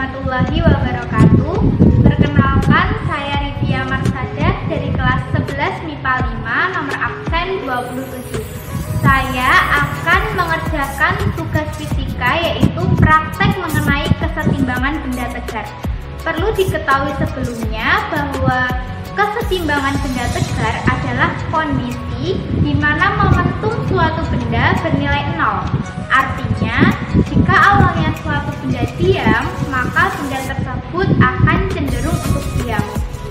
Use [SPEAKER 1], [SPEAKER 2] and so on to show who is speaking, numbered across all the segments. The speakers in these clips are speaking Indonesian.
[SPEAKER 1] warahmatullahi wabarakatuh. Perkenalkan, saya Rivia Marsadah dari kelas 11 MIPA 5 nomor absen 27. Saya akan mengerjakan tugas fisika yaitu praktek mengenai kesetimbangan benda tegar. Perlu diketahui sebelumnya bahwa kesetimbangan benda tegar adalah kondisi di mana momentum suatu benda bernilai 0. Artinya, jika awalnya suatu benda diam, maka benda tersebut akan cenderung untuk diam.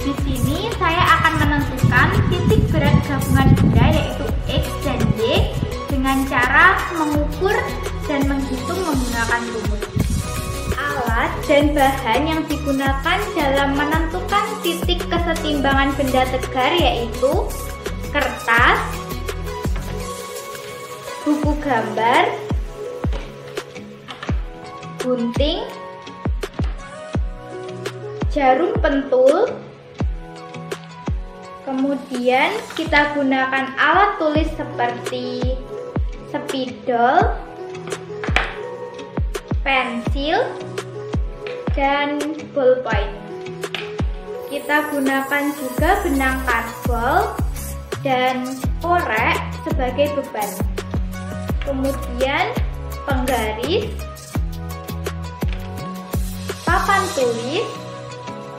[SPEAKER 1] Di sini saya akan menentukan titik berat gabungan benda yaitu X dan Y dengan cara mengukur dan menghitung menggunakan rumus. Alat dan bahan yang digunakan dalam menentukan titik kesetimbangan benda tegar yaitu kertas, buku gambar, gunting, jarum pentul, kemudian kita gunakan alat tulis seperti spidol, pensil, dan ballpoint. Kita gunakan juga benang karbol dan korek sebagai beban. Kemudian penggaris, papan tulis,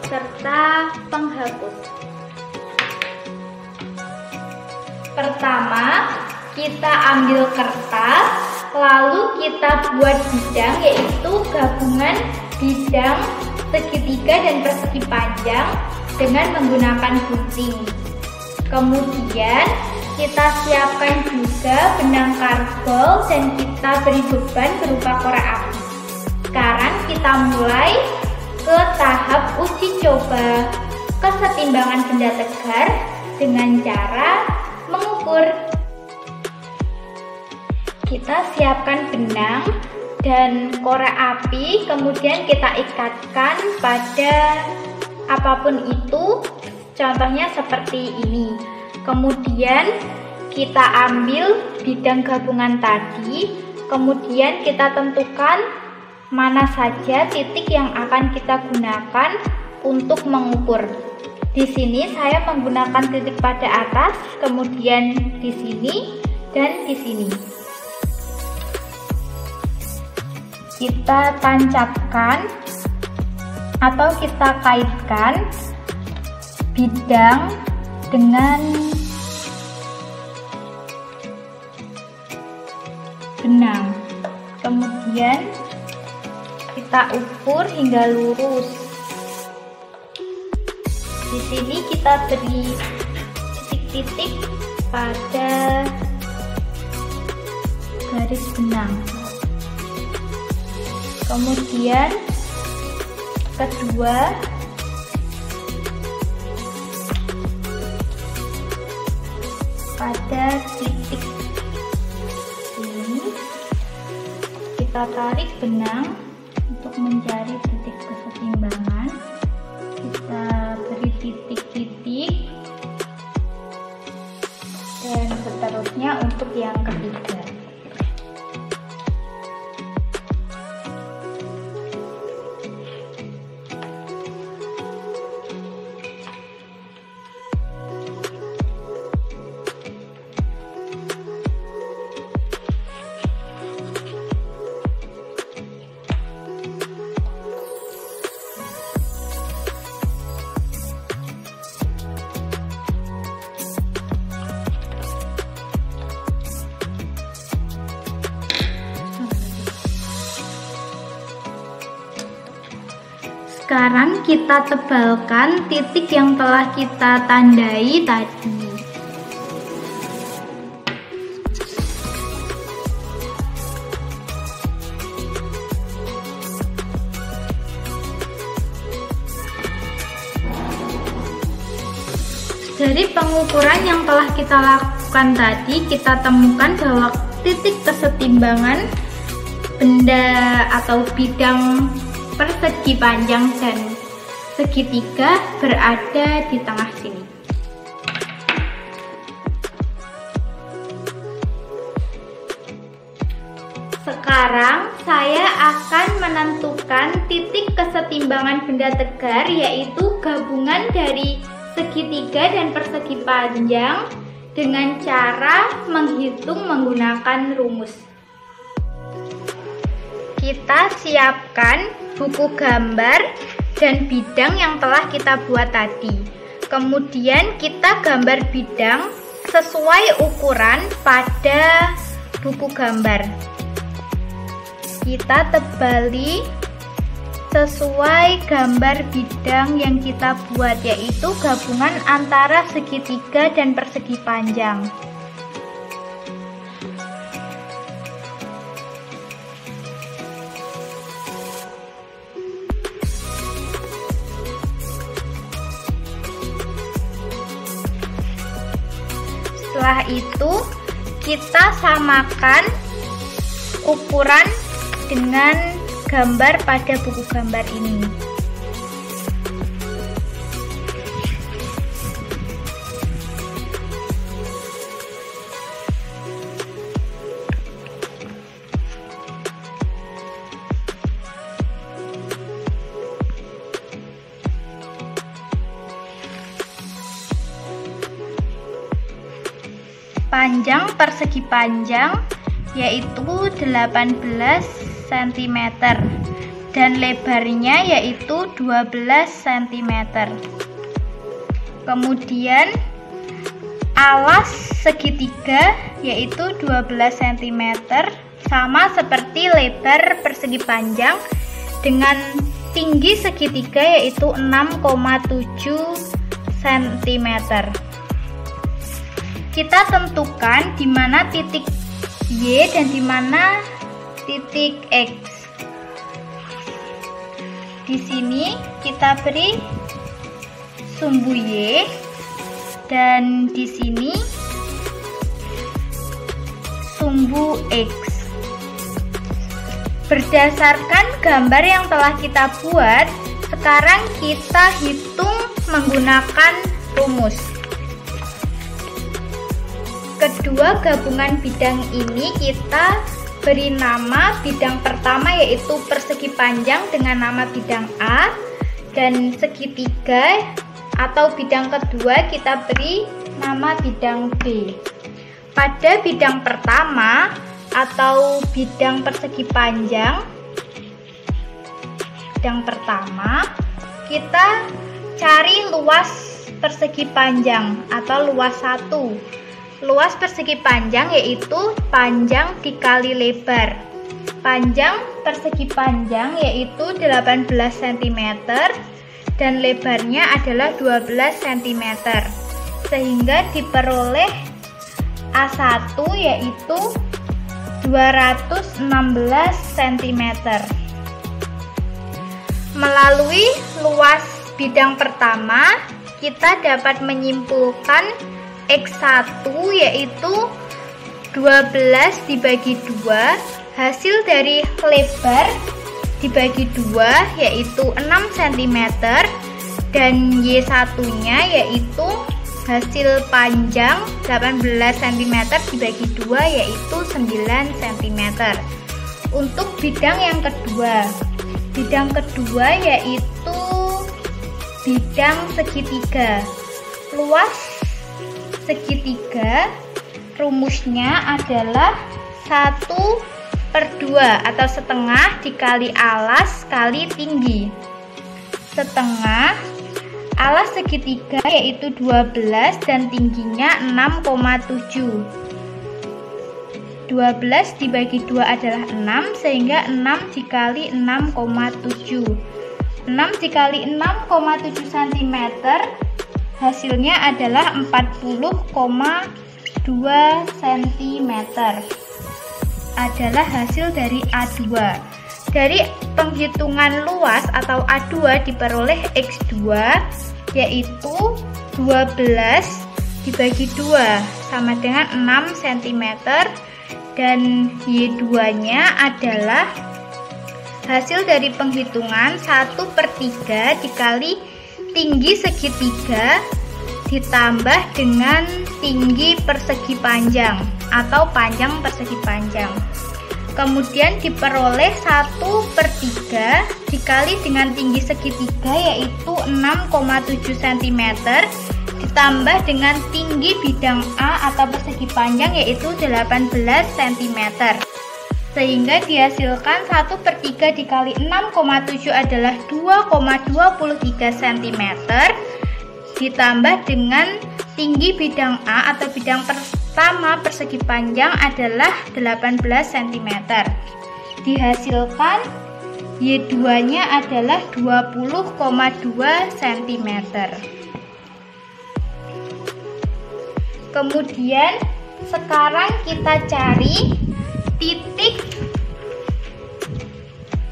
[SPEAKER 1] serta penghapus. Pertama, kita ambil kertas, lalu kita buat bidang yaitu gabungan bidang segitiga dan persegi panjang dengan menggunakan gunting. Kemudian kita siapkan juga benang karbol dan kita beri beban berupa korek api. Sekarang kita mulai ke tahap uji coba kesetimbangan benda tegar dengan cara mengukur. Kita siapkan benang dan korek api, kemudian kita ikatkan pada apapun itu, contohnya seperti ini. Kemudian kita ambil bidang gabungan tadi, kemudian kita tentukan mana saja titik yang akan kita gunakan untuk mengukur. Di sini saya menggunakan titik pada atas, kemudian di sini dan di sini. Kita tancapkan atau kita kaitkan bidang dengan benang. Kemudian kita ukur hingga lurus. Di sini kita beri titik-titik pada garis benang. Kemudian kedua, pada titik ini kita tarik benang untuk mencari titik kesetimbangan. Kita beri titik-titik dan seterusnya untuk yang ketiga. Sekarang kita tebalkan titik yang telah kita tandai tadi. Dari pengukuran yang telah kita lakukan tadi, kita temukan bahwa titik kesetimbangan benda atau bidang persegi panjang dan segitiga berada di tengah sini. Sekarang saya akan menentukan titik kesetimbangan pertimbangan benda tegar, yaitu gabungan dari segitiga dan persegi panjang dengan cara menghitung menggunakan rumus. Kita siapkan buku gambar dan bidang yang telah kita buat tadi. Kemudian kita gambar bidang sesuai ukuran pada buku gambar. Kita tebali sesuai gambar bidang yang kita buat, yaitu gabungan antara segitiga dan persegi panjang. Setelah itu kita samakan ukuran dengan gambar pada buku gambar ini. Panjang persegi panjang yaitu 18 cm dan lebarnya yaitu 12 cm. Kemudian alas segitiga yaitu 12 cm, sama seperti lebar persegi panjang, dengan tinggi segitiga yaitu 6,7 cm. Kita tentukan di mana titik Y dan di mana titik X. Di sini kita beri sumbu Y dan di sini sumbu X. Berdasarkan gambar yang telah kita buat, sekarang kita hitung menggunakan rumus. Kedua gabungan bidang ini kita beri nama. Bidang pertama yaitu persegi panjang dengan nama bidang A, dan segitiga atau bidang kedua kita beri nama bidang B. Pada bidang pertama atau bidang persegi panjang, bidang pertama kita cari luas persegi panjang atau luas 1. Luas persegi panjang yaitu panjang dikali lebar. Panjang persegi panjang yaitu 18 cm dan lebarnya adalah 12 cm, sehingga diperoleh A1 yaitu 216 cm. Melalui luas bidang pertama, kita dapat menyimpulkan X1 yaitu 12 dibagi 2, hasil dari lebar dibagi 2 yaitu 6 cm, dan Y1 nya yaitu hasil panjang 18 cm dibagi 2 yaitu 9 cm. Untuk bidang yang kedua, bidang kedua yaitu bidang segitiga. Luas segitiga rumusnya adalah 1/2 atau setengah dikali alas kali tinggi. Setengah alas segitiga yaitu 12 dan tingginya 6,7. 12 dibagi 2 adalah 6, sehingga 6 dikali 6,7. 6 dikali 6,7 cm, hasilnya adalah 40,2 cm. Adalah hasil dari A2. Dari penghitungan luas atau A2 diperoleh X2 yaitu 12 dibagi 2 sama dengan 6 cm, dan Y2 nya adalah hasil dari penghitungan 1/3 dikali tinggi segitiga ditambah dengan tinggi persegi panjang atau panjang persegi panjang. Kemudian diperoleh 1/3 dikali dengan tinggi segitiga yaitu 6,7 cm ditambah dengan tinggi bidang A atau persegi panjang yaitu 18 cm. Sehingga dihasilkan 1/3 dikali 6,7 adalah 2,23 cm ditambah dengan tinggi bidang A atau bidang pertama persegi panjang adalah 18 cm. Dihasilkan Y2-nya adalah 20,2 cm. Kemudian sekarang kita cari titik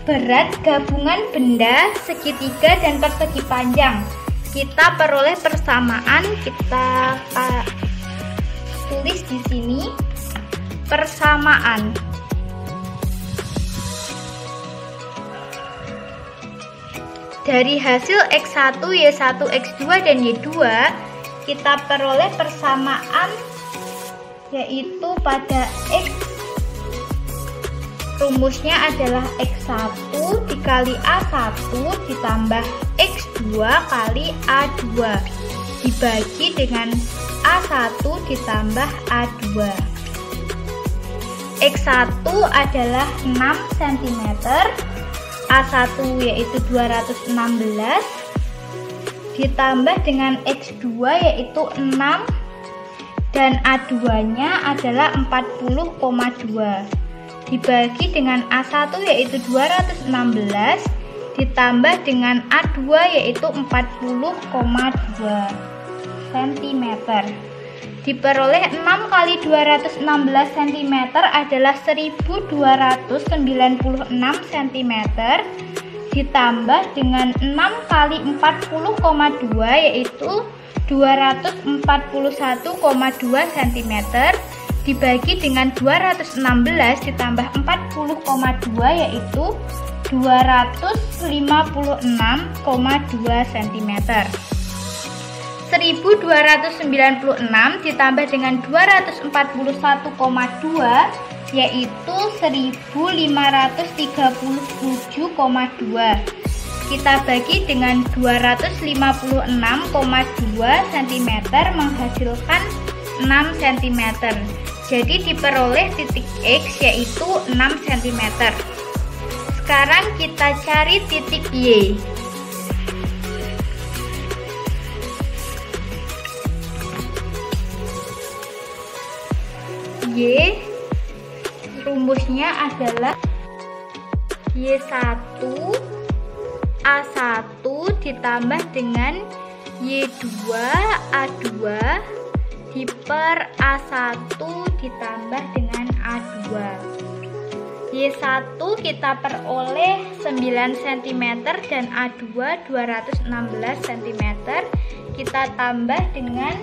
[SPEAKER 1] berat gabungan benda segitiga dan persegi panjang. Kita peroleh persamaan, kita tulis di sini persamaan. Dari hasil X1, Y1, X2 dan Y2 kita peroleh persamaan yaitu pada X rumusnya adalah X1 dikali A1 ditambah X2 kali A2 dibagi dengan A1 ditambah A2. X1 adalah 6 cm, A1 yaitu 216 ditambah dengan X2 yaitu 6 dan A2-nya adalah 40,2 dibagi dengan A1 yaitu 216 ditambah dengan A2 yaitu 40,2 cm. Diperoleh 6 kali 216 cm adalah 1296 cm ditambah dengan 6 kali 40,2 yaitu 241,2 cm dibagi dengan 216 ditambah 40,2 yaitu 256,2 cm. 1296 ditambah dengan 241,2 yaitu 1537,2. Kita bagi dengan 256,2 cm menghasilkan 6 cm. Jadi diperoleh titik X yaitu 6 cm. Sekarang kita cari titik Y. Y rumusnya adalah Y1 A1 ditambah dengan Y2 A2 diper A1 ditambah dengan A2. Y1 kita peroleh 9 cm dan A2 216 cm. Kita tambah dengan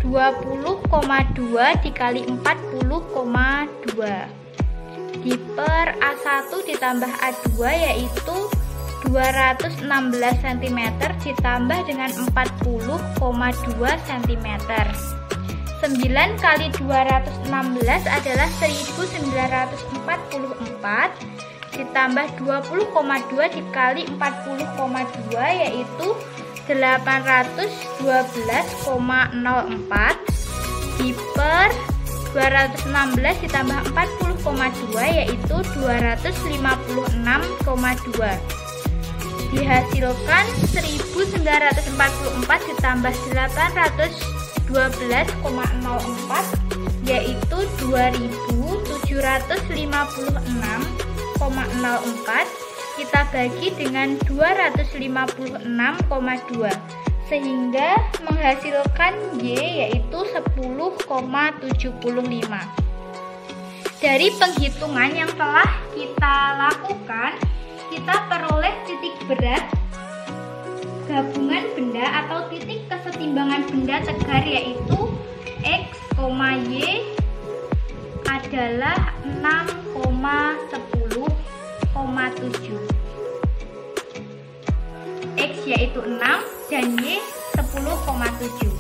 [SPEAKER 1] 20,2 dikali 40,2 diper A1 ditambah A2 yaitu 216 cm ditambah dengan 40,2 cm. 9 kali 216 adalah 1944 ditambah 20,2 dikali 40,2 yaitu 812,04 diper 216 ditambah 40,2 yaitu 256,2. Dihasilkan 1944 ditambah 812,04 yaitu 2756,04. Kita bagi dengan 256,2 sehingga menghasilkan Y yaitu 10,75. Dari penghitungan yang telah kita lakukan, kita peroleh titik berat gabungan benda atau titik kesetimbangan benda tegar yaitu X, Y adalah 6,10,7. X yaitu 6 dan Y 10,7.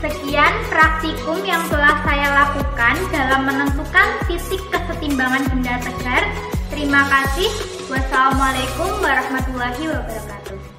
[SPEAKER 1] Sekian praktikum yang telah saya lakukan dalam menentukan titik kesetimbangan benda tegar. Terima kasih. Wassalamualaikum warahmatullahi wabarakatuh.